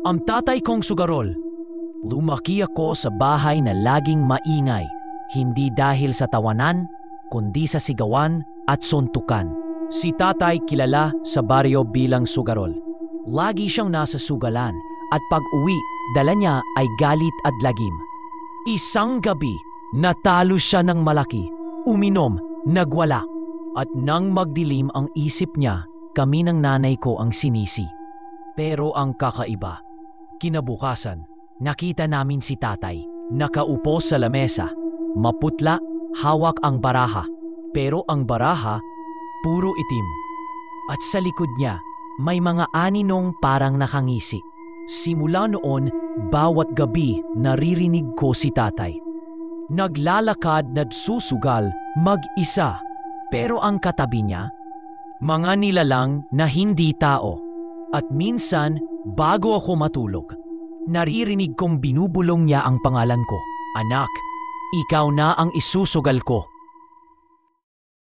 Ang tatay kong sugarol. Lumaki ako sa bahay na laging maingay, hindi dahil sa tawanan, kundi sa sigawan at suntukan. Si tatay kilala sa baryo bilang sugarol. Lagi siyang nasa sugalan at pag-uwi, dala niya ay galit at lagim. Isang gabi, natalo siya ng malaki, uminom, nagwala. At nang magdilim ang isip niya, kami ng nanay ko ang sinisi. Pero ang kakaiba, kinabukasan, nakita namin si tatay, nakaupo sa lamesa, maputla, hawak ang baraha. Pero ang baraha, puro itim. At sa likod niya, may mga aninong parang nakangisi. Simula noon, bawat gabi naririnig ko si tatay. Naglalakad at susugal mag-isa. Pero ang katabi niya, mga nilalang na hindi tao. At minsan, bago ako matulog, naririnig kong binubulong niya ang pangalan ko. Anak, ikaw na ang isusugal ko.